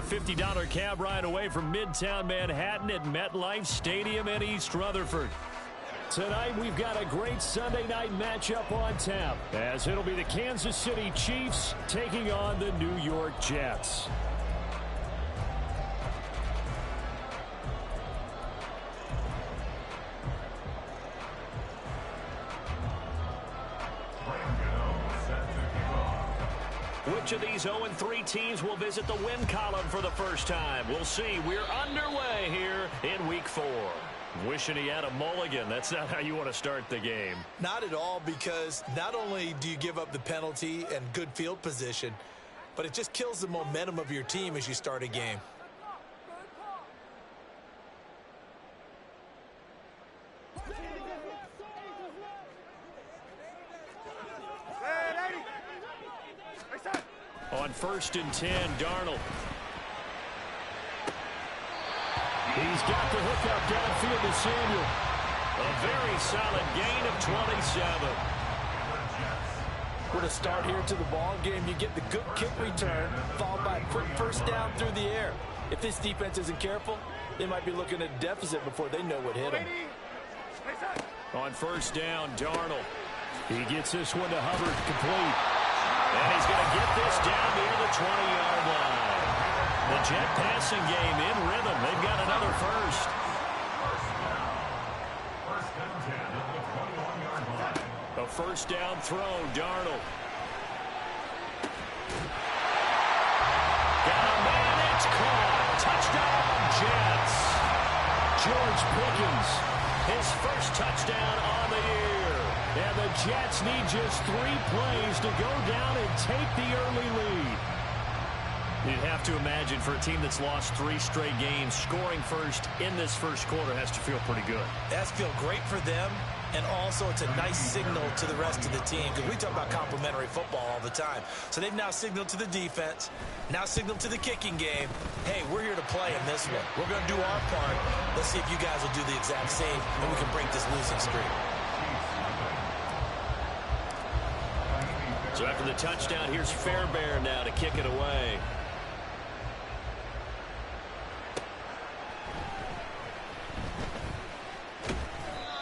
a $50 cab ride away from Midtown Manhattan at MetLife Stadium in East Rutherford. Tonight, we've got a great Sunday night matchup on tap, as it'll be the Kansas City Chiefs taking on the New York Jets. Which of these 0-3 teams will visit the win column for the first time? We'll see. We're underway here in Week 4. Wishing he had a mulligan. That's not how you want to start the game. Not at all, because not only do you give up the penalty and good field position, but it just kills the momentum of your team as you start a game. On 1st and 10, Darnold. He's got the hookup downfield to Samuel. A very solid gain of 27. With a start here to the ball game, you get the good kick return, followed by a quick first down through the air. If this defense isn't careful, they might be looking at a deficit before they know what hit them. On 1st down, Darnold. He gets this one to Hubbard, complete. And he's going to get this down near the 20-yard line. The Jet passing game in rhythm. They've got another first. A first down throw, Darnold. Got a man, it's caught. Touchdown, Jets. George Pickens, his first touchdown on the year. And the Jets need just 3 plays to go down and take the early lead. You'd have to imagine for a team that's lost 3 straight games, scoring first in this first quarter has to feel pretty good. It has to feel great for them, and also it's a nice signal to the rest of the team, because we talk about complementary football all the time. So they've now signaled to the defense, now signaled to the kicking game, hey, we're here to play in this one. We're going to do our part. Let's see if you guys will do the exact same, and we can break this losing streak. So after the touchdown, here's Fairbairn now to kick it away.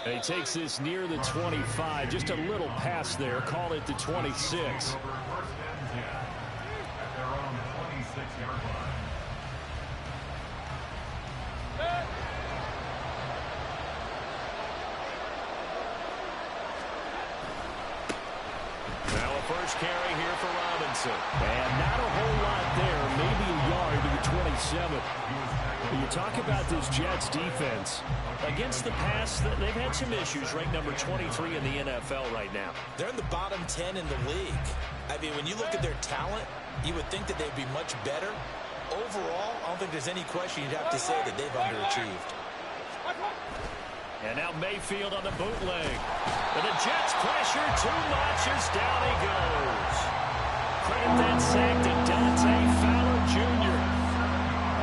And he takes this near the 25. Just a little pass there. Call it the 26. First carry here for Robinson. And not a whole lot there. Maybe a yard to the 27. You talk about this Jets defense. Against the pass, they've had some issues. Ranked number 23 in the NFL right now. They're in the bottom 10 in the league. I mean, when you look at their talent, you would think that they'd be much better. Overall, I don't think there's any question you'd have to say that they've underachieved. And now Mayfield on the bootleg. And the Jets pressure too much as down he goes. Credit that sack to Dante Fowler Jr.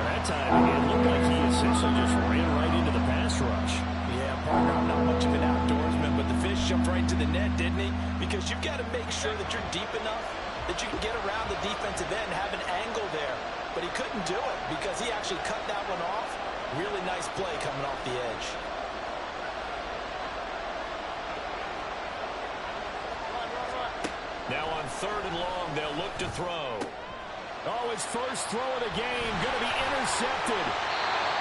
That time it looked like he essentially just ran right into the pass rush. Yeah, partner, I'm not much of an outdoorsman, but the fish jumped right to the net, didn't he? Because you've got to make sure that you're deep enough that you can get around the defensive end and have an angle there. But he couldn't do it because he actually cut that one off. Really nice play coming off the edge. Now on 3rd and long, they'll look to throw. Oh, his first throw of the game, going to be intercepted.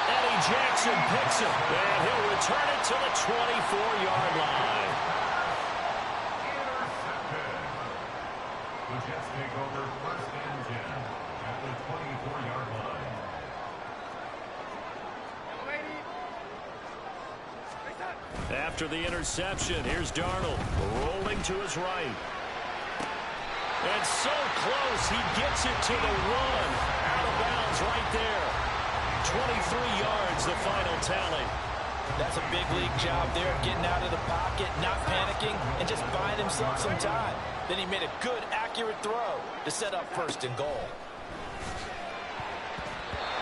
Eddie Jackson picks it, and he'll return it to the 24-yard line. Intercepted. The Jets take over 1st and 10 at the 24-yard line. After the interception, here's Darnold rolling to his right. And so close, he gets it to the 1. Out of bounds right there. 23 yards, the final tally. That's a big league job there, getting out of the pocket, not panicking, and just buying himself some time. Then he made a good, accurate throw to set up 1st and goal.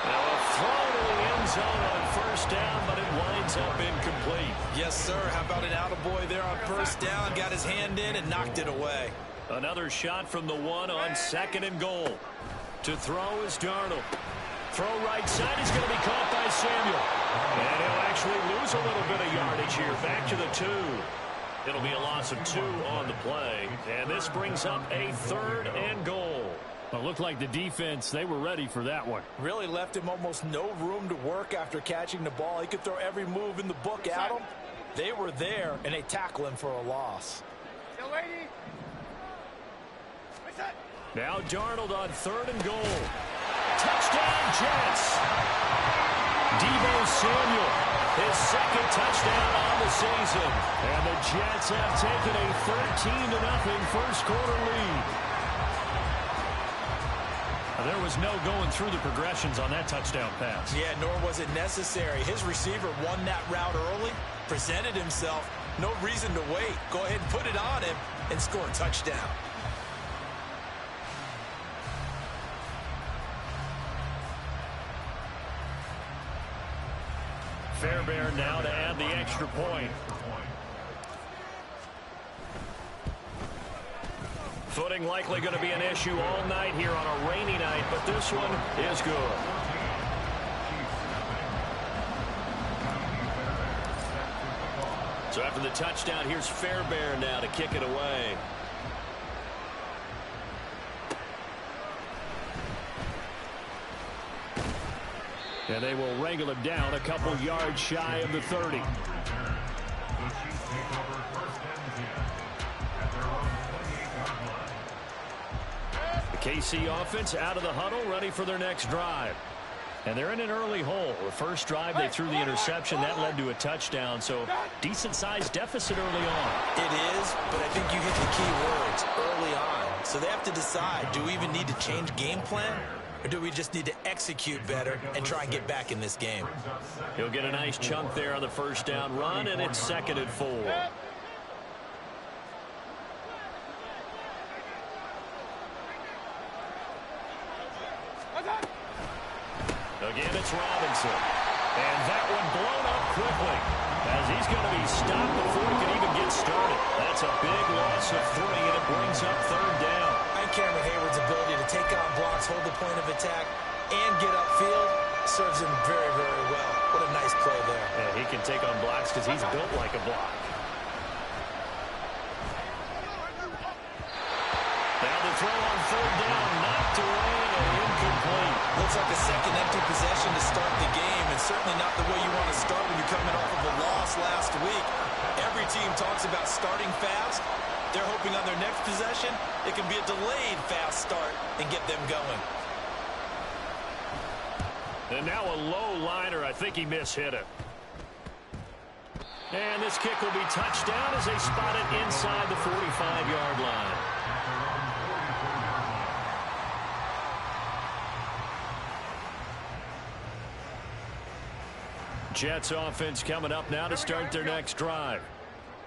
Now a throw to the end zone on 1st down, but it winds up incomplete. Yes, sir. How about an attaboy there on 1st down? Got his hand in and knocked it away. Another shot from the 1 on 2nd and goal. To throw is Darnold. Throw right side is going to be caught by Samuel. And he'll actually lose a little bit of yardage here. Back to the 2. It'll be a loss of 2 on the play. And this brings up a 3rd and goal. Well, it looked like the defense, they were ready for that one. Really left him almost no room to work after catching the ball. He could throw every move in the book at him. They were there, and they tackle him for a loss. Now Darnold on 3rd and goal. Touchdown, Jets. Deebo Samuel, his 2nd touchdown on the season. And the Jets have taken a 13-0 first quarter lead. There was no going through the progressions on that touchdown pass. Yeah, nor was it necessary. His receiver won that route early, presented himself. No reason to wait. Go ahead and put it on him and score a touchdown. Fairbairn now to add the extra point. Footing likely going to be an issue all night here on a rainy night, but this one is good. So after the touchdown, here's Fairbairn now to kick it away. And they will wrangle him down a couple yards shy of the 30. The KC offense out of the huddle, ready for their next drive. And they're in an early hole. The first drive, they threw the interception. That led to a touchdown, so decent-sized deficit early on. It is, but I think you hit the key words, early on. So they have to decide, do we even need to change game plan? Or do we just need to execute better and try and get back in this game? He'll get a nice chunk there on the first down run, and it's 2nd and 4. Again, it's Robinson. And that one blown up quickly as he's going to be stopped before he can even get started. That's a big loss of 3, and it brings up 3rd down. And Cameron Hayward's ability to take on blocks, hold the point of attack, and get upfield serves him very, very well. What a nice play there. Yeah, he can take on blocks because he's built like a block. Now the throw on 3rd down, knocked away and incomplete. Looks like a second empty possession to start the game, and certainly not the way you want to start when you're coming off of a loss last week. Every team talks about starting fast. They're hoping on their next possession, it can be a delayed fast start and get them going. And now a low liner. I think he mishit it. And this kick will be touched down as they spot it inside the 45-yard line. Jets offense coming up now to start their next drive.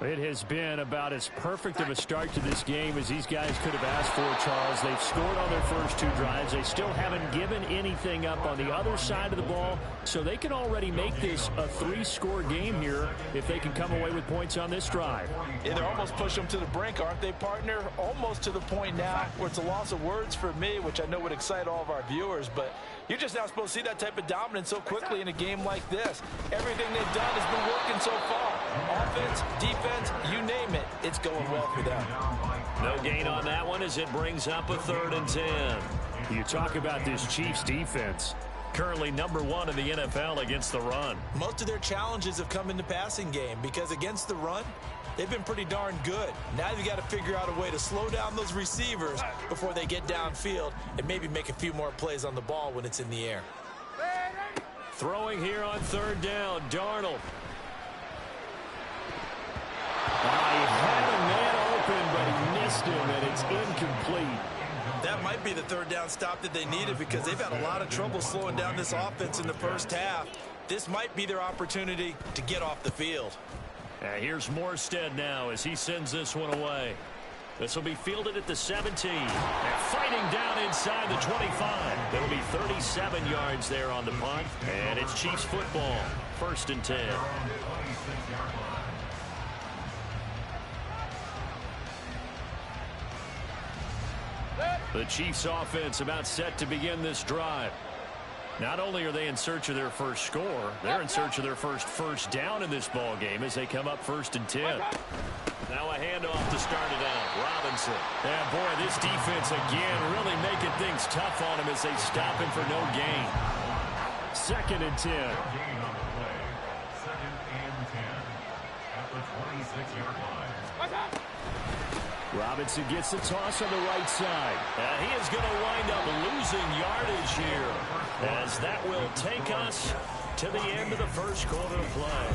It has been about as perfect of a start to this game as these guys could have asked for, Charles. They've scored on their first 2 drives. They still haven't given anything up on the other side of the ball, so they can already make this a 3-score game here if they can come away with points on this drive. Yeah, they're almost pushing them to the brink, aren't they, partner? Almost to the point now where it's a loss of words for me, which I know would excite all of our viewers, but you're just not supposed to see that type of dominance so quickly in a game like this. Everything they've done has been working so far. Offense, defense, you name it, it's going well for them. No gain on that one as it brings up a 3rd and 10. You talk about this Chiefs defense. Currently number 1 in the NFL against the run. Most of their challenges have come in the passing game because against the run, they've been pretty darn good. Now you've got to figure out a way to slow down those receivers before they get downfield and maybe make a few more plays on the ball when it's in the air. Throwing here on 3rd down, Darnold. He had a man open, but he missed him, and it's incomplete. That might be the 3rd down stop that they needed because they've had a lot of trouble slowing down this offense in the first half. This might be their opportunity to get off the field. Here's Morstead now as he sends this one away. This will be fielded at the 17. And fighting down inside the 25. It'll be 37 yards there on the punt. And it's Chiefs football. 1st and 10. The Chiefs offense about set to begin this drive. Not only are they in search of their first score, they're in search of their first down in this ball game as they come up 1st and 10. Now a handoff to start it out. Robinson. And boy, this defense again really making things tough on him as they stop him for no gain. 2nd and 10. Gain on the play. 2nd and 10 at the 26-yard line. Robinson gets the toss on the right side. He is going to wind up losing yardage here, as that will take us to the end of the first quarter of play.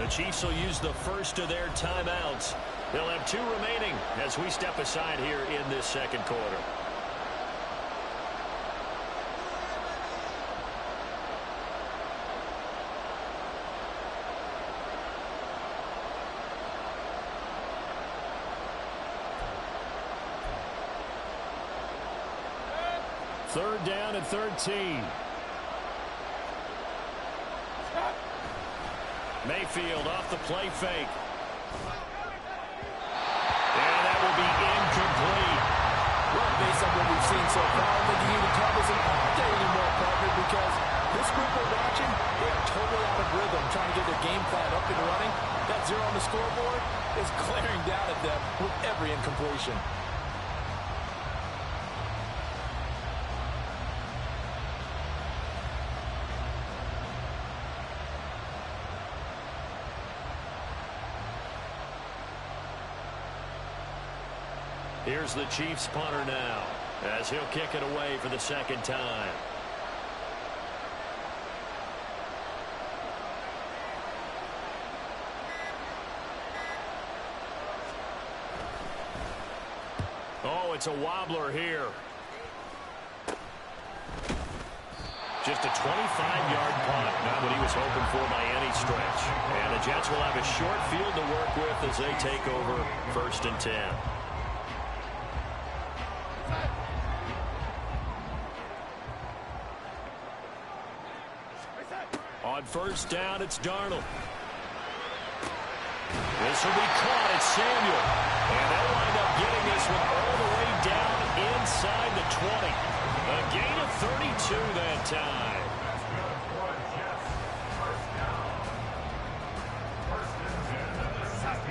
The Chiefs will use the first of their timeouts. They'll have 2 remaining as we step aside here in this second quarter. Third down and 13. Mayfield off the play fake. And that will be incomplete. Well, based on what we've seen so far, I don't think you can even call this an update anymore, partner, because this group we're watching, they are totally out of rhythm, trying to get their game plan up and running. That 0 on the scoreboard is glaring down at them with every incompletion. Here's the Chiefs punter now, as he'll kick it away for the 2nd time. Oh, it's a wobbler here. Just a 25-yard punt, not what he was hoping for by any stretch. And the Jets will have a short field to work with as they take over 1st and 10. On 1st down, it's Darnold. This will be caught. It's Samuel. And they'll wind up getting this one all the way down inside the 20. A gain of 32 that time.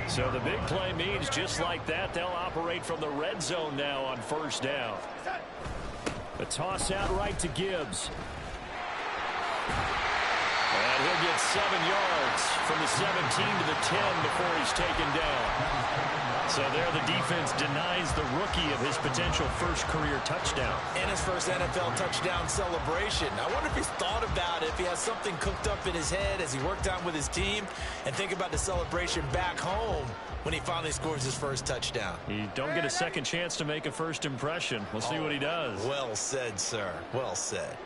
So the big play means just like that, they'll operate from the red zone now on 1st down. A toss out right to Gibbs. And he'll get 7 yards from the 17 to the 10 before he's taken down. So there the defense denies the rookie of his potential first career touchdown. And his first NFL touchdown celebration. I wonder if he's thought about it, if he has something cooked up in his head as he worked out with his team, and think about the celebration back home when he finally scores his first touchdown. You don't get a second chance to make a first impression. We'll see what he does. Well said, sir. Well said.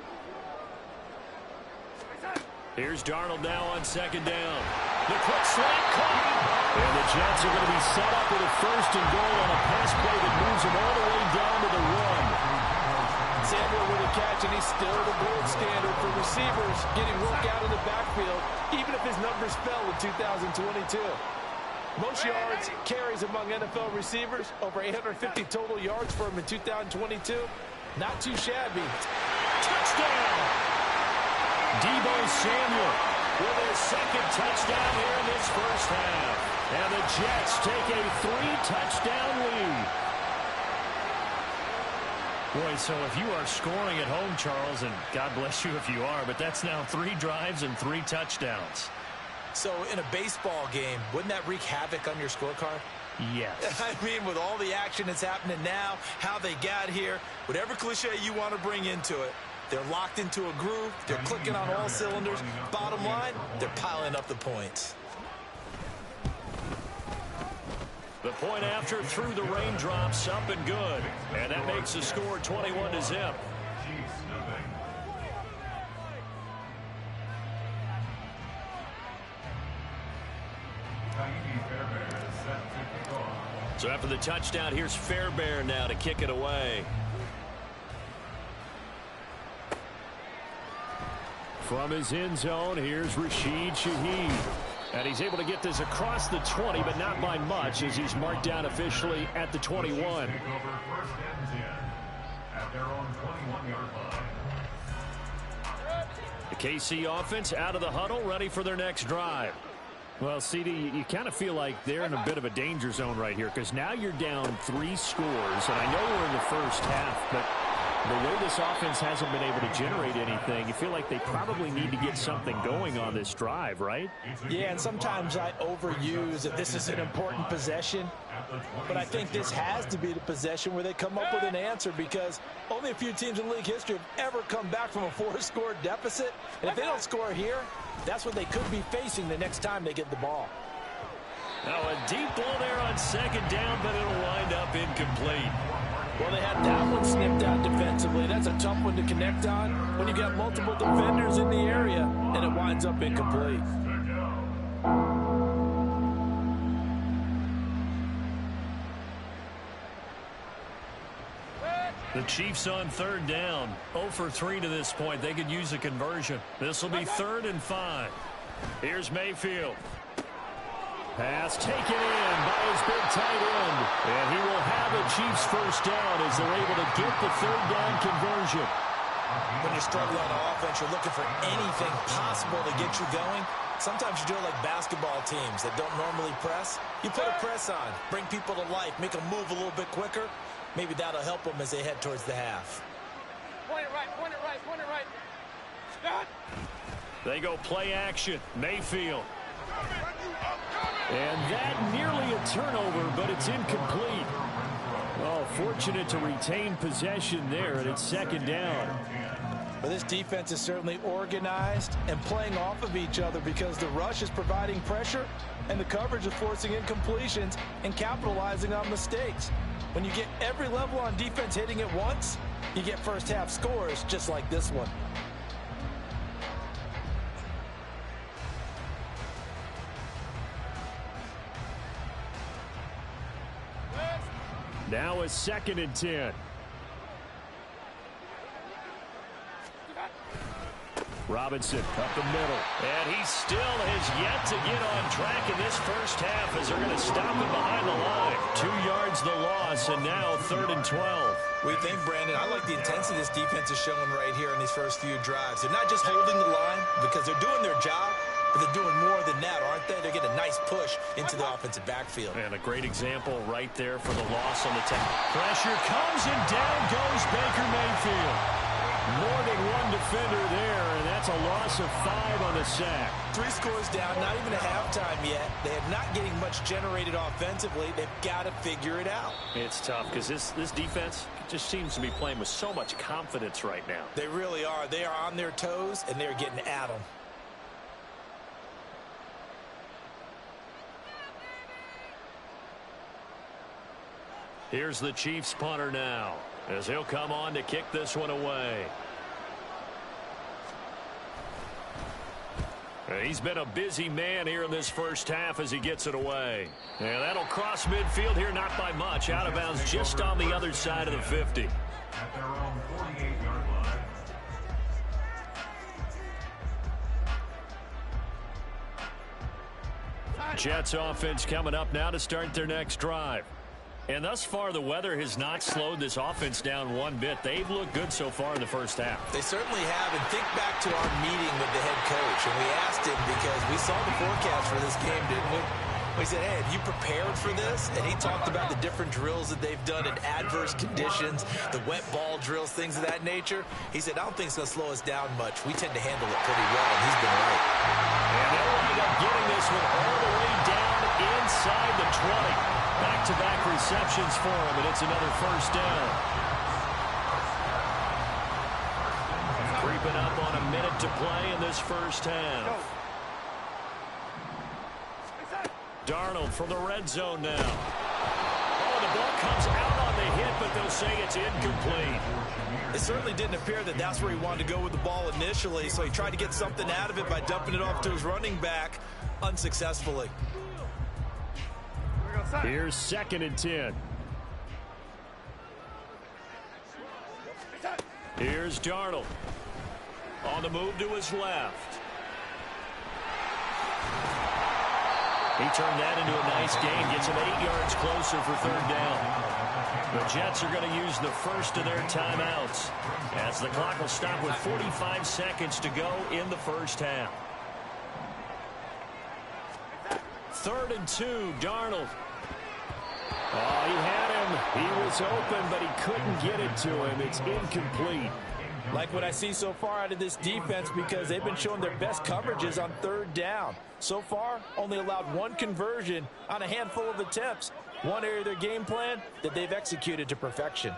Here's Darnold now on 2nd down. The quick slant caught. And the Jets are going to be set up with a 1st and goal on a pass play that moves them all the way down to the run. Samuel with a catch, and he's still the gold standard for receivers getting work out in the backfield, even if his numbers fell in 2022. Most yards, carries among NFL receivers, over 850 total yards for him in 2022. Not too shabby. Touchdown! Deebo Samuel with his 2nd touchdown here in this first half. And the Jets take a 3-touchdown lead. Boy, so if you are scoring at home, Charles, and God bless you if you are, but that's now 3 drives and 3 touchdowns. So in a baseball game, wouldn't that wreak havoc on your scorecard? Yes. I mean, with all the action that's happening now, how they got here, whatever cliche you want to bring into it, they're locked into a groove. They're clicking on all cylinders. Bottom line, they're piling up the points. The point after through the raindrops, up and good. And that makes the score 21-0. So after the touchdown, here's Fairbairn now to kick it away. From his end zone, here's Rashid Shaheed. And he's able to get this across the 20, but not by much, as he's marked down officially at the 21. First and 10 at their own 21-yard line. The KC offense out of the huddle, ready for their next drive. Well, CD, you kind of feel like they're in a bit of a danger zone right here, because now you're down 3 scores, and I know we're in the first half, but the way this offense hasn't been able to generate anything, you feel like they probably need to get something going on this drive, right? Yeah, and sometimes I overuse that this is an important possession, but I think this has to be the possession where they come up with an answer, because only a few teams in league history have ever come back from a 4-score deficit, and if they don't score here, that's what they could be facing the next time they get the ball. Now a deep ball there on second down, but it'll wind up incomplete. Well, they had that one snipped out defensively. That's a tough one to connect on when you got multiple defenders in the area, and it winds up incomplete. The Chiefs on third down. 0 for 3 to this point. They could use a conversion. This will be 3rd and 5. Here's Mayfield. Pass taken in by his big tight end. And he will have a Chiefs first down as they're able to get the 3rd down conversion. When you're struggling on offense, you're looking for anything possible to get you going. Sometimes you do it like basketball teams that don't normally press. You put a press on, bring people to life, make them move a little bit quicker. Maybe that'll help them as they head towards the half. Point it right, point it right, point it right. Start. They go play action. Mayfield. And that nearly a turnover, but it's incomplete. Oh, fortunate to retain possession there, and it's 2nd down. Well, this defense is certainly organized and playing off of each other, because the rush is providing pressure and the coverage is forcing incompletions and capitalizing on mistakes. When you get every level on defense hitting at once, you get first half scores just like this one. Now a 2nd and 10. Robinson up the middle. And he still has yet to get on track in this first half, as they're going to stop him behind the line. 2 yards the loss, and now 3rd and 12. What do you think, Brandon? I like the intensity this defense is showing right here in these first few drives. They're not just holding the line because they're doing their job, but they're doing more than that, aren't they? They're getting a nice push into the offensive backfield. And a great example right there for the loss on the tackle. Pressure comes, and down goes Baker Mayfield. More than one defender there, and that's a loss of 5 on the sack. 3 scores down, not even a halftime yet. They are not getting much generated offensively. They've got to figure it out. It's tough because this defense just seems to be playing with so much confidence right now. They really are. They are on their toes, and they're getting at them. Here's the Chiefs punter now, as he'll come on to kick this one away. He's been a busy man here in this first half as he gets it away. And that'll cross midfield here, not by much. Out of bounds just on the other side of the 50. At their own 48-yard line. Jets offense coming up now to start their next drive. And thus far, the weather has not slowed this offense down one bit. They've looked good so far in the first half. They certainly have. And think back to our meeting with the head coach. And we asked him, because we saw the forecast for this game, didn't we? We said, hey, have you prepared for this? And he talked about the different drills that they've done in adverse conditions, the wet ball drills, things of that nature. He said, I don't think it's going to slow us down much. We tend to handle it pretty well, and he's been right. And they'll wind up getting this one all the way down inside the 20. Back-to-back receptions for him, and it's another first down. Creeping up on a minute to play in this first half. Darnold from the red zone now. Oh, the ball comes out on the hit, but they'll say it's incomplete. It certainly didn't appear that that's where he wanted to go with the ball initially, so he tried to get something out of it by dumping it off to his running back unsuccessfully. Here's 2nd and 10. Here's Darnold. On the move to his left. He turned that into a nice gain, gets him 8 yards closer for third down. The Jets are going to use the first of their timeouts as the clock will stop with 45 seconds to go in the first half. 3rd and 2, Darnold. Oh, he had him. He was open, but he couldn't get it to him. It's incomplete. Like what I see so far out of this defense, because they've been showing their best coverages on 3rd down. So far, only allowed 1 conversion on a handful of attempts. One area of their game plan that they've executed to perfection.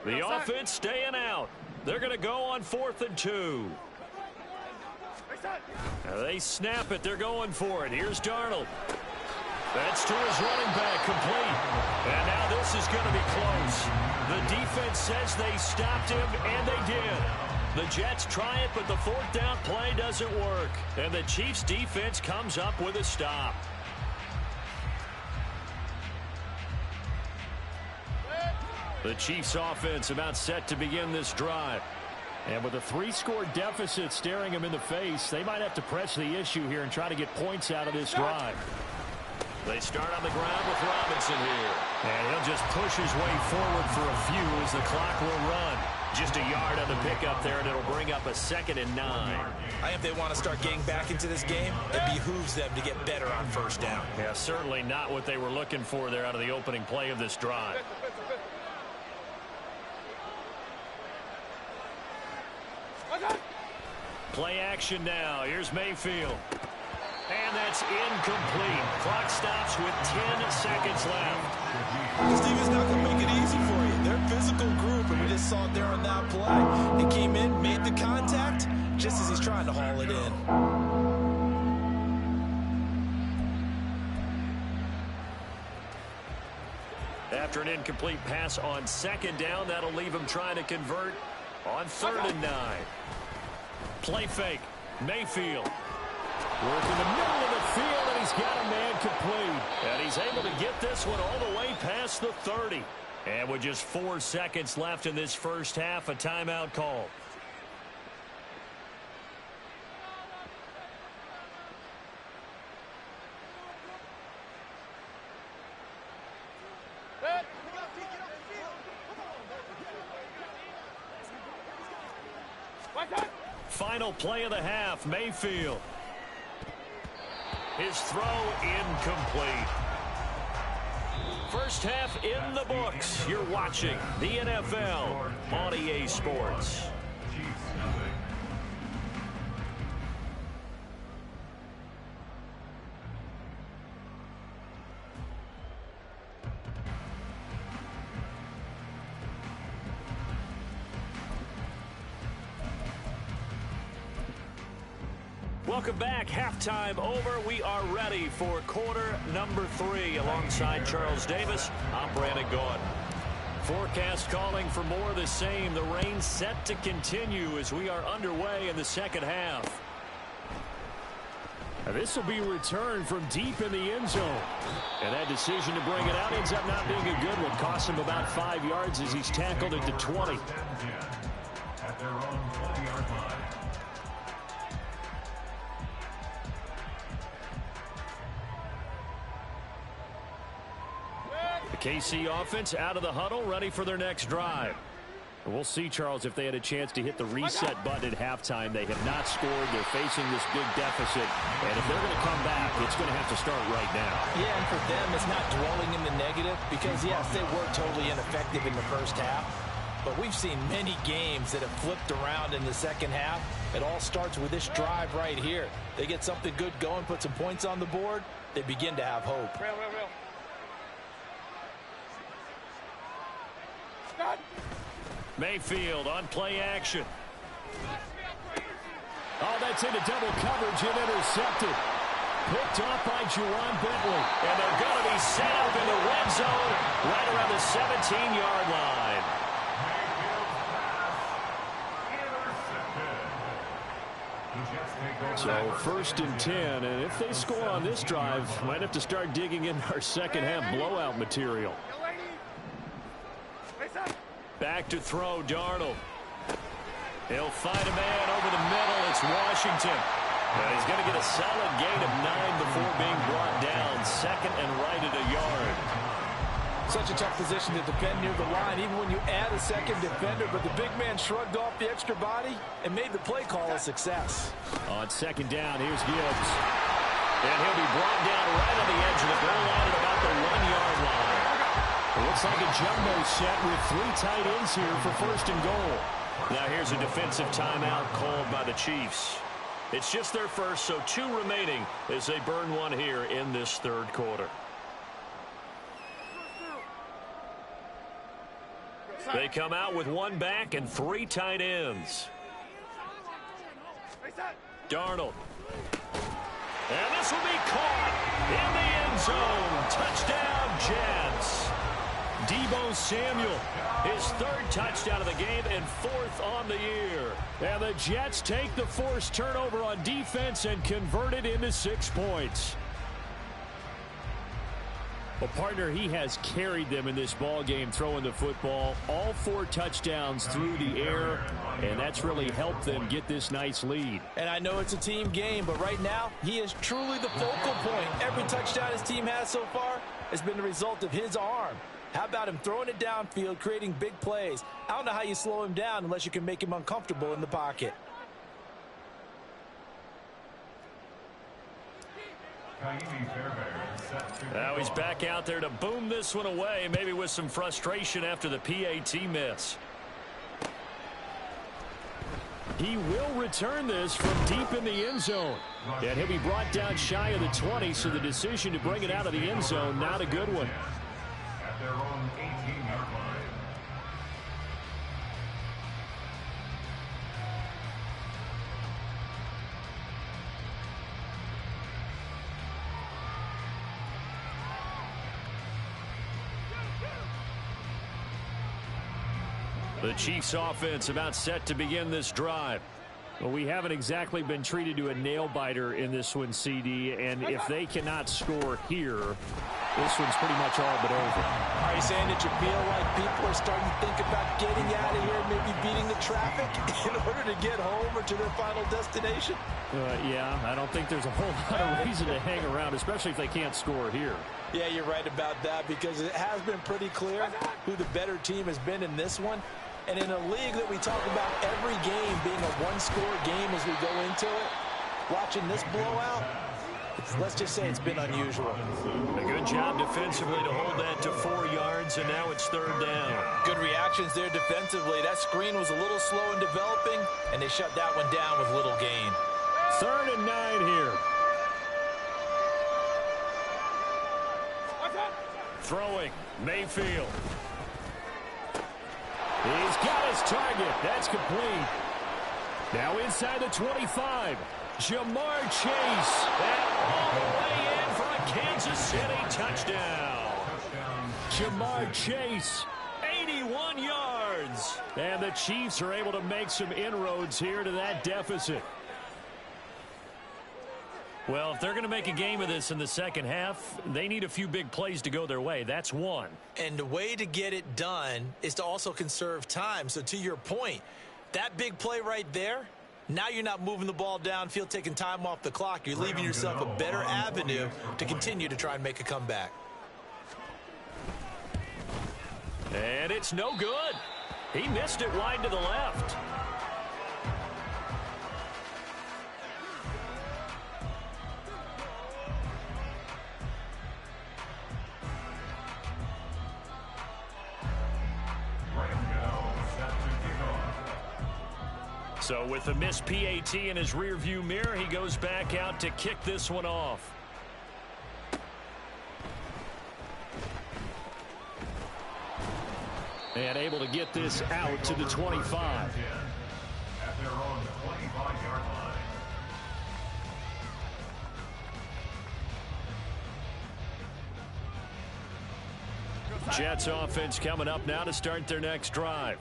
The offense staying out. They're going to go on 4th and 2. They snap it. They're going for it. Here's Darnold. That's to his running back, complete. And now this is going to be close. The defense says they stopped him, and they did. The Jets try it, but the 4th down play doesn't work. And the Chiefs' defense comes up with a stop. The Chiefs' offense about set to begin this drive. And with a 3-score deficit staring them in the face, they might have to press the issue here and try to get points out of this drive. They start on the ground with Robinson here. And he'll just push his way forward for a few as the clock will run. Just a yard on the pickup there, and it'll bring up a 2nd and 9. I think if they want to start getting back into this game, it behooves them to get better on 1st down. Yeah, certainly not what they were looking for there out of the opening play of this drive. Play action now. Here's Mayfield. And that's incomplete. Clock stops with 10 seconds left. This defense not going to make it easy for you. They're a physical group, and we just saw it there on that play. He came in, made the contact, just as he's trying to haul it in. After an incomplete pass on 2nd down, that'll leave him trying to convert on 3rd and 9. Play fake. Mayfield. Working the middle of the field, and he's got a man complete. And he's able to get this one all the way past the 30. And with just 4 seconds left in this first half, a timeout call. Final play of the half, Mayfield. His throw incomplete. First half in the books. You're watching the NFL on EA Sports. Welcome back. Halftime over. We are ready for quarter number 3. Alongside Charles Davis, I'm Brandon Gaudin. Forecast calling for more of the same. The rain set to continue as we are underway in the second half. This will be returned from deep in the end zone. And that decision to bring it out ends up not being a good one. Costs him about 5 yards as he's tackled at the 20. At their own 20-yard line. KC offense out of the huddle, ready for their next drive. We'll see, Charles, if they had a chance to hit the reset button at halftime. They have not scored. They're facing this big deficit. And if they're going to come back, it's going to have to start right now. Yeah, and for them, it's not dwelling in the negative because, yes, they were totally ineffective in the first half. But we've seen many games that have flipped around in the second half. It all starts with this drive right here. They get something good going, put some points on the board, they begin to have hope. Real. Mayfield on play action. Oh, that's into double coverage and intercepted. Picked off by Juwan Bentley. And they're going to be set up in the red zone right around the 17-yard line. So 1st and 10, and if they score on this drive, might have to start digging in our second half blowout material. Back to throw, Darnold. He'll find a man over the middle. It's Washington. Well, he's going to get a solid gain of 9 before being brought down. Second and right at a yard. Such a tough position to defend near the line, even when you add a second defender. But the big man shrugged off the extra body and made the play call a success. On second down, here's Gibbs. And he'll be brought down right on the edge of the goal line at about the 1-yard line. It looks like a jumbo set with 3 tight ends here for first and goal. Now here's a defensive timeout called by the Chiefs. It's just their first, so 2 remaining as they burn one here in this third quarter. They come out with 1 back and 3 tight ends. Darnold. And this will be caught in the end zone. Touchdown, Jets. Deebo Samuel, his 3rd touchdown of the game and 4th on the year. And the Jets take the forced turnover on defense and convert it into 6 points. Well, partner, he has carried them in this ball game throwing the football. All 4 touchdowns through the air, and that's really helped them get this nice lead. And I know it's a team game, but right now, he is truly the focal point. Every touchdown his team has so far has been the result of his arm. How about him throwing it downfield, creating big plays? I don't know how you slow him down unless you can make him uncomfortable in the pocket. Now he's back out there to boom this one away, maybe with some frustration after the PAT miss. He will return this from deep in the end zone. And he'll be brought down shy of the 20, so the decision to bring it out of the end zone, not a good one. At their own 18-yard line. The Chiefs offense about set to begin this drive. Well, we haven't exactly been treated to a nail-biter in this one, CD, and if they cannot score here, this one's pretty much all but over. Are you saying that you feel like people are starting to think about getting out of here, maybe beating the traffic in order to get home or to their final destination? Yeah, I don't think there's a whole lot of reason to hang around, especially if they can't score here. Yeah, you're right about that, because it has been pretty clear who the better team has been in this one. And in a league that we talk about every game being a one-score game as we go into it, watching this blowout, let's just say it's been unusual. A good job defensively to hold that to 4 yards, and now it's 3rd down. Good reactions there defensively. That screen was a little slow in developing, and they shut that one down with little gain. 3rd and 9 here. Throwing, Mayfield. He's got his target. That's complete. Now inside the 25. Jamar Chase. And all the way in for a Kansas City touchdown. Jamar Chase, 81 yards. And the Chiefs are able to make some inroads here to that deficit. Well, if they're going to make a game of this in the second half, they need a few big plays to go their way. That's one. And the way to get it done is to also conserve time. So to your point, that big play right there, now you're not moving the ball downfield, taking time off the clock. You're leaving yourself a better avenue to continue to try and make a comeback. And it's no good. He missed it wide to the left. So with the missed PAT in his rearview mirror, he goes back out to kick this one off. And able to get this out to the 25. At their own 25-yard line. Jets offense coming up now to start their next drive.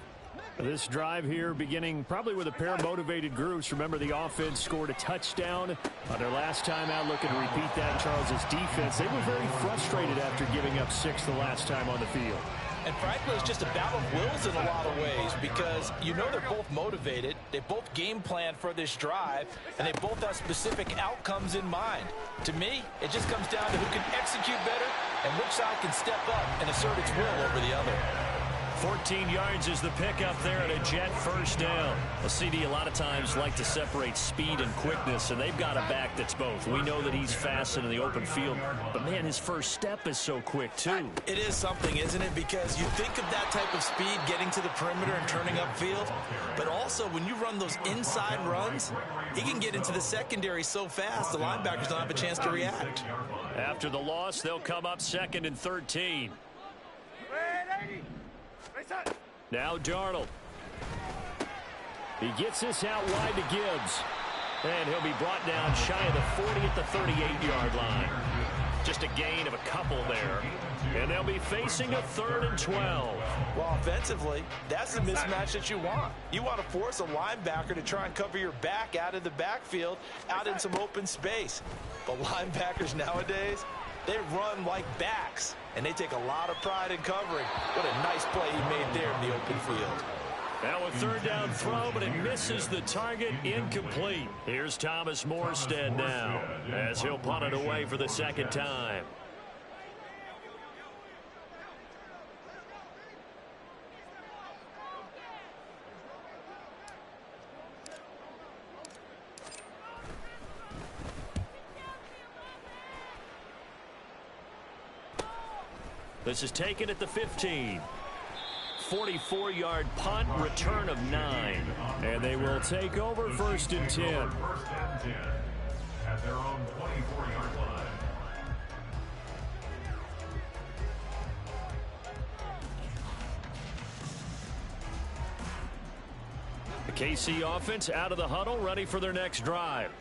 This drive here beginning probably with a pair of motivated groups. Remember, the offense scored a touchdown on their last time out. Looking to repeat that. Charles's defense, they were very frustrated after giving up 6 the last time on the field. And frankly, it's just a battle of wills in a lot of ways because you know they're both motivated, they both game plan for this drive, and they both have specific outcomes in mind. To me, it just comes down to who can execute better and which side can step up and assert its will over the other. 14 yards is the pickup there and a Jet first down. A CD a lot of times like to separate speed and quickness, and they've got a back that's both. We know that he's fast in the open field, but man, his first step is so quick too. It is something, isn't it? Because you think of that type of speed getting to the perimeter and turning upfield, but also when you run those inside runs, he can get into the secondary so fast the linebackers don't have a chance to react. After the loss, they'll come up 2nd and 13. Now Darnold. He gets this out wide to Gibbs. And he'll be brought down shy of the 40 at the 38-yard line. Just a gain of a couple there. And they'll be facing a 3rd and 12. Well, offensively, that's the mismatch that you want. You want to force a linebacker to try and cover your back out of the backfield, out in some open space. But linebackers nowadays, they run like backs, and they take a lot of pride in covering. What a nice play he made there in the open field. Now a 3rd down throw, but it misses the target, incomplete. Here's Thomas Morstead now, as he'll punt it away for the 2nd time. This is taken at the 15. 44-yard punt, return of 9. And they will take over 1st and 10. First and 10 at their own 24-yard line. The KC offense out of the huddle, ready for their next drive.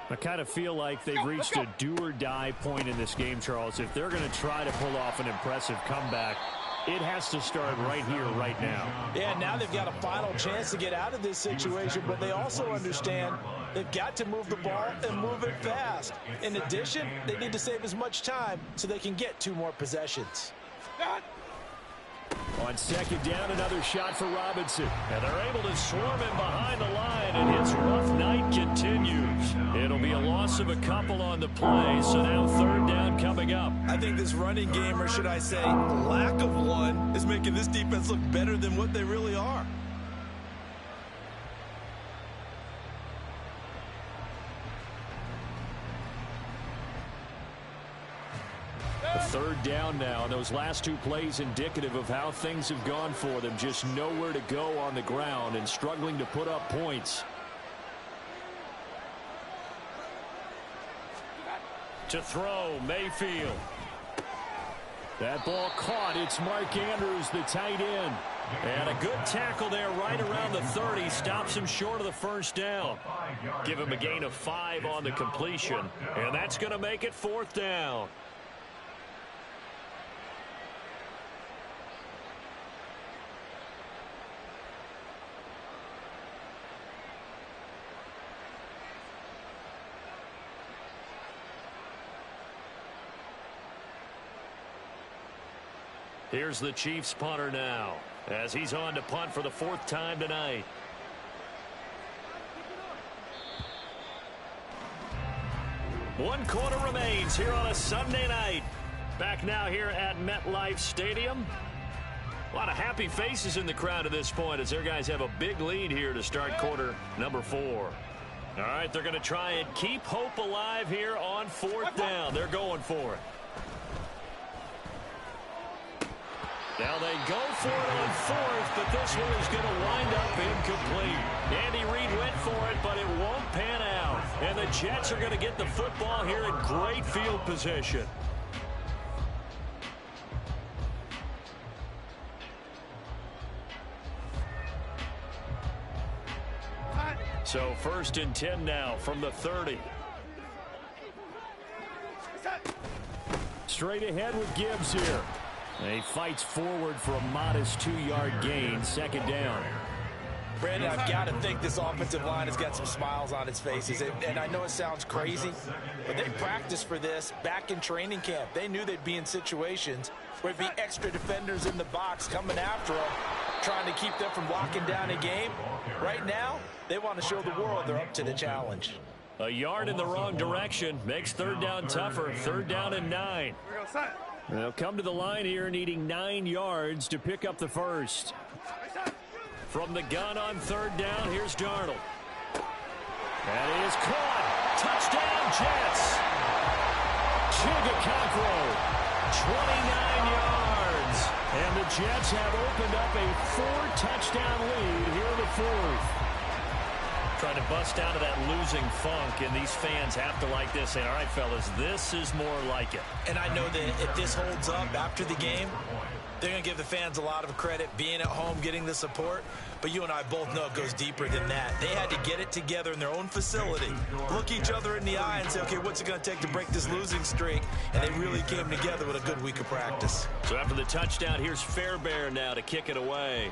I kind of feel like they've reached a do-or-die point in this game, Charles. If they're going to try to pull off an impressive comeback, it has to start right here, right now. Yeah, now they've got a final chance to get out of this situation, but they also understand they've got to move the ball and move it fast. In addition, they need to save as much time so they can get 2 more possessions. On 2nd down, another shot for Robinson. And they're able to swarm him behind the line, and his rough night continues. It'll be a loss of a couple on the play, so now 3rd down coming up. I think this running game, or should I say lack of one, is making this defense look better than what they really are. A 3rd down now, and those last 2 plays indicative of how things have gone for them. Just nowhere to go on the ground and struggling to put up points. To throw, Mayfield. That ball caught. It's Mark Andrews, the tight end. And a good tackle there right around the 30. Stops him short of the 1st down. Give him a gain of 5 on the completion. And that's going to make it 4th down. Here's the Chiefs punter now, as he's on to punt for the 4th time tonight. One quarter remains here on a Sunday night. Back now here at MetLife Stadium. A lot of happy faces in the crowd at this point as their guys have a big lead here to start quarter number 4. All right, they're going to try and keep hope alive here on 4th down. They're going for it. Now they go for it on 4th, but this one is going to wind up incomplete. Andy Reid went for it, but it won't pan out. And the Jets are going to get the football here in great field position. So 1st and 10 now from the 30. Straight ahead with Gibbs here. And he fights forward for a modest 2-yard gain. 2nd down. Brandon, I've got to think this offensive line has got some smiles on its faces. And I know it sounds crazy, but they practiced for this back in training camp. They knew they'd be in situations where there'd be extra defenders in the box coming after them, trying to keep them from locking down a game. Right now, they want to show the world they're up to the challenge. A yard in the wrong direction makes third down tougher. Third down and 9. They'll come to the line here needing 9 yards to pick up the first. From the gun on third down, here's Darnold. That is caught. Touchdown, Jets. Chigakakro, 29 yards. And the Jets have opened up a 4-touchdown lead here in the fourth. Trying to bust out of that losing funk, and these fans have to like this. Saying, all right, fellas, this is more like it. And I know that if this holds up after the game, they're going to give the fans a lot of credit, being at home, getting the support. But you and I both know it goes deeper than that. They had to get it together in their own facility, look each other in the eye and say, okay, what's it going to take to break this losing streak? And they really came together with a good week of practice. So after the touchdown, here's Fairbairn now to kick it away.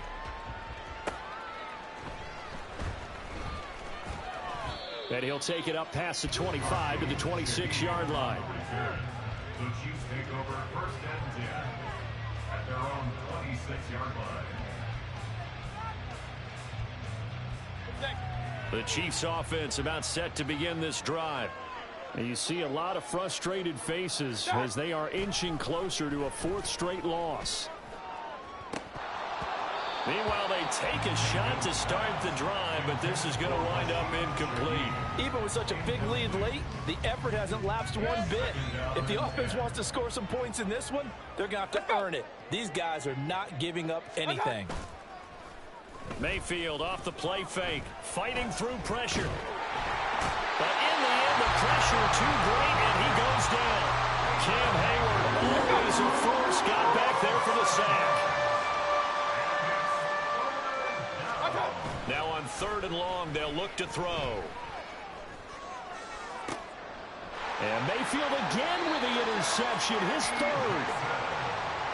And he'll take it up past the 25 to the 26-yard line. The Chiefs take over first and 10 at their own 26-yard line. The Chiefs offense about set to begin this drive. And you see a lot of frustrated faces as they are inching closer to a 4th straight loss. Meanwhile, they take a shot to start the drive, but this is going to wind up incomplete. Even with such a big lead late, the effort hasn't lapsed one bit. If the offense wants to score some points in this one, they're going to have to earn it. These guys are not giving up anything. Mayfield off the play fake, fighting through pressure. But in the end, the pressure too great, and he goes down. Cam Hayward, always a force, got back there for the sack. Now on 3rd and long, they'll look to throw. And Mayfield again with the interception, his 3rd.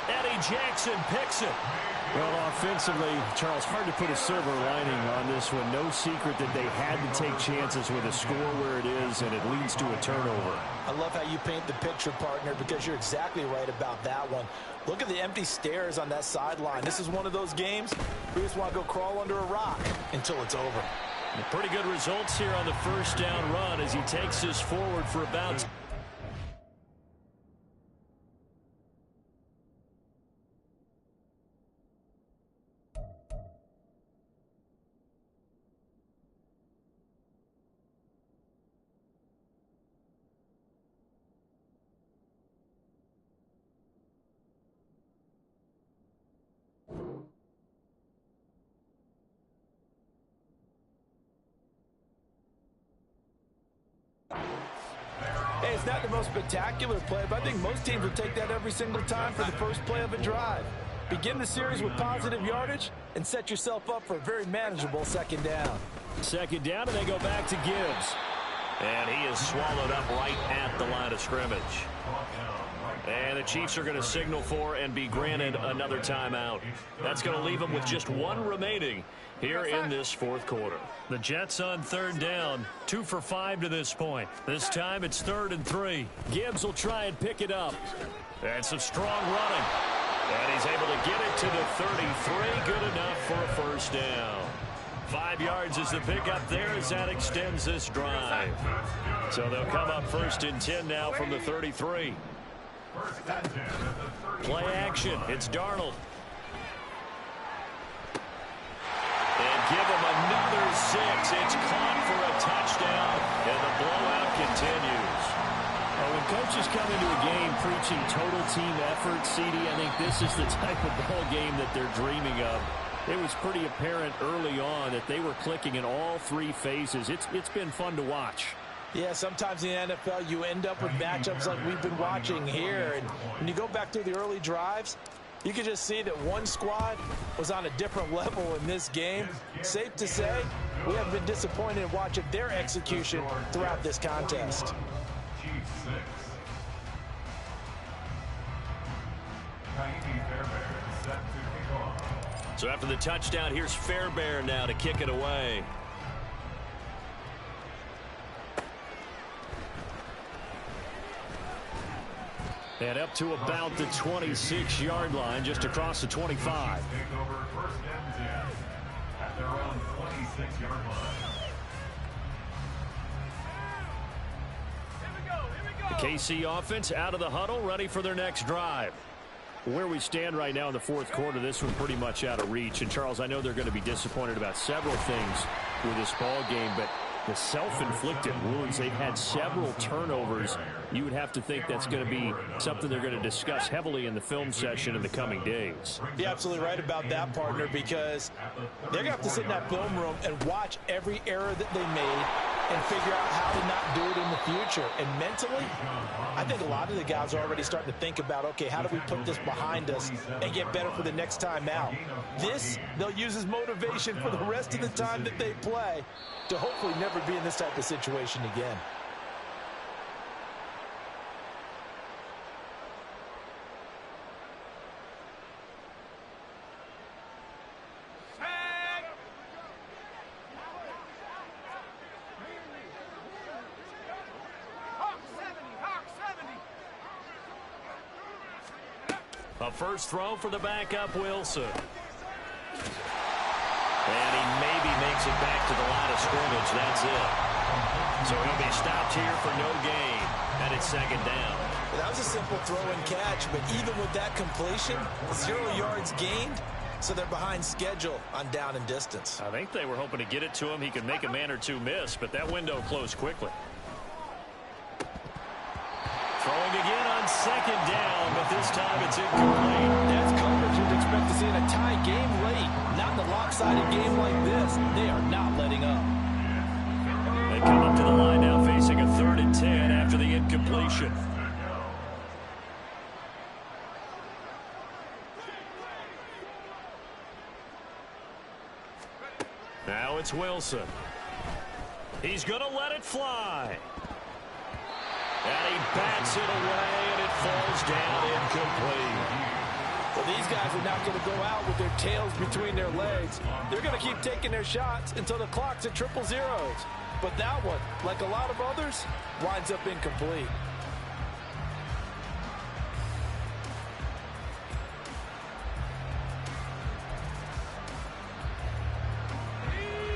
Eddie Jackson picks it. Well, offensively, Charles, hard to put a silver lining on this one. No secret that they had to take chances with a score where it is, and it leads to a turnover. I love how you paint the picture, partner, because you're exactly right about that one. Look at the empty stares on that sideline. This is one of those games where you just want to go crawl under a rock until it's over. And pretty good results here on the first down run as he takes this forward for about... Hey, it's not the most spectacular play, but I think most teams would take that every single time for the first play of a drive. Begin the series with positive yardage and set yourself up for a very manageable second down. Second down, and they go back to Gibbs. And he is swallowed up right at the line of scrimmage. And the Chiefs are going to signal for and be granted another timeout. That's going to leave them with just 1 remaining here in this 4th quarter. The Jets on 3rd down, 2 for 5 to this point. This time it's 3rd and 3. Gibbs will try and pick it up. And some strong running. And he's able to get it to the 33. Good enough for a first down. 5 yards is the pickup there as that extends this drive. So they'll come up 1st and 10 now from the 33. Play action. It's Darnold. And give him another 6. It's caught for a touchdown, and the blowout continues. Well, when coaches come into a game preaching total team effort, CD, I think this is the type of ball game that they're dreaming of. It was pretty apparent early on that they were clicking in all 3 phases. It's been fun to watch. Yeah, sometimes in the NFL you end up with matchups like we've been watching here. And when you go back through the early drives, you can just see that one squad was on a different level in this game. Safe to say, we have been disappointed in watching their execution throughout this contest. Chiefs 6. Fairbairn set to kick off. So after the touchdown, here's Fairbairn now to kick it away. And up to about the 26-yard line, just across the 25. Take over first and 10 at their own 26-yard line. The KC offense out of the huddle, ready for their next drive. Where we stand right now in the fourth quarter, this one pretty much out of reach. And, Charles, I know they're going to be disappointed about several things with this ball game, but the self-inflicted wounds, they've had several turnovers. You would have to think that's going to be something they're going to discuss heavily in the film session in the coming days. You're absolutely right about that, partner, because they're going to have to sit in that film room and watch every error that they made and figure out how to not do it in the future. And mentally, I think a lot of the guys are already starting to think about, okay, how do we put this behind us and get better for the next time out? This, they'll use as motivation for the rest of the time that they play to hopefully never be in this type of situation again. A first throw for the backup, Wilson. And he maybe makes it back to the line of scrimmage. That's it. So he'll be stopped here for no gain. And it's second down. That was a simple throw and catch, but even with that completion, 0 yards gained, so they're behind schedule on down and distance. I think they were hoping to get it to him. He could make a man or two miss, but that window closed quickly. Throwing again on second down, but this time it's incomplete. That's coverage you'd expect to see in a tie game late. Not in a lopsided game like this. They are not letting up. They come up to the line now facing a 3rd and 10 after the incompletion. Now it's Wilson. He's going to let it fly. And he bats it away, and it falls down incomplete. Well, these guys are not going to go out with their tails between their legs. They're going to keep taking their shots until the clock's at 000. But that one, like a lot of others, winds up incomplete.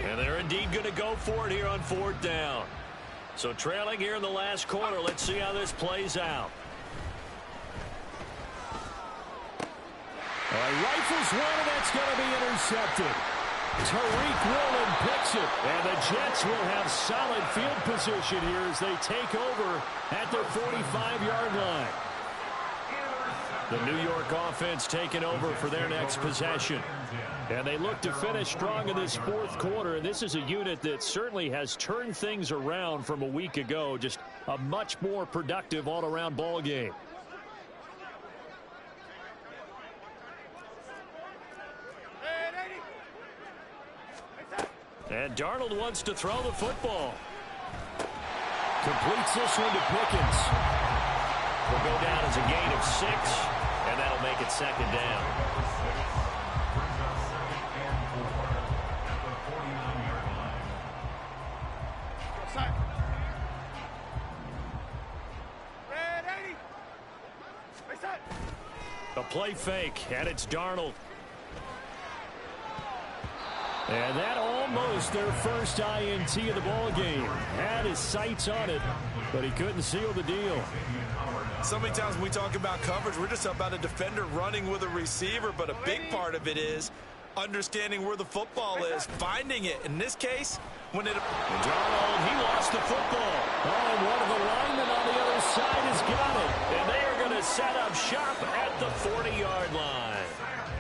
And they're indeed going to go for it here on 4th down. So trailing here in the last quarter, let's see how this plays out. All right, rifles one, and that's going to be intercepted. Tariq Woolen picks it, and the Jets will have solid field position here as they take over at their 45-yard line. The New York offense taking over for their next possession. And they look to finish strong in this fourth quarter. And this is a unit that certainly has turned things around from a week ago. Just a much more productive all-around ball game. And Darnold wants to throw the football. Completes this one to Pickens. Will go down as a gain of 6, and that'll make it second down. A play fake, and it's Darnold. And that almost their first INT of the ball game. Had his sights on it, but he couldn't seal the deal. So many times when we talk about coverage, we're just about a defender running with a receiver, but a big part of it is understanding where the football is, finding it. In this case, when it... Darnold, he lost the football. Oh, and one of the linemen on the other side has got it. And they are going to set up shop at the 40-yard line.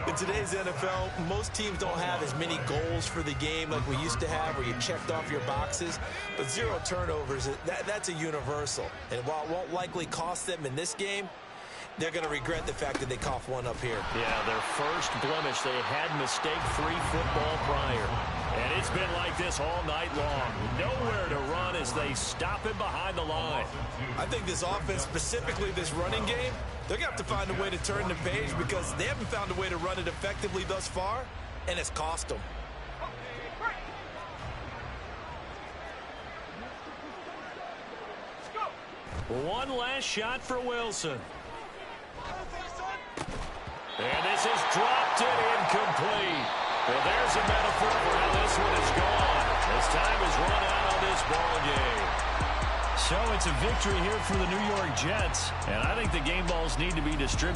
In today's NFL, most teams don't have as many goals for the game like we used to have, where you checked off your boxes. But 0 turnovers, that's a universal. And while it won't likely cost them in this game, they're going to regret the fact that they coughed one up here. Yeah, their first blemish. They had mistake-free football prior. And it's been like this all night long. Nowhere to run as they stop him behind the line. I think this offense, specifically this running game, they're going to have to find a way to turn the page because they haven't found a way to run it effectively thus far. and it's cost them. One last shot for Wilson. And this is dropped it incomplete. Well, there's a metaphor for how this one is gone. As time has run out on this ball game. So it's a victory here for the New York Jets. And I think the game balls need to be distributed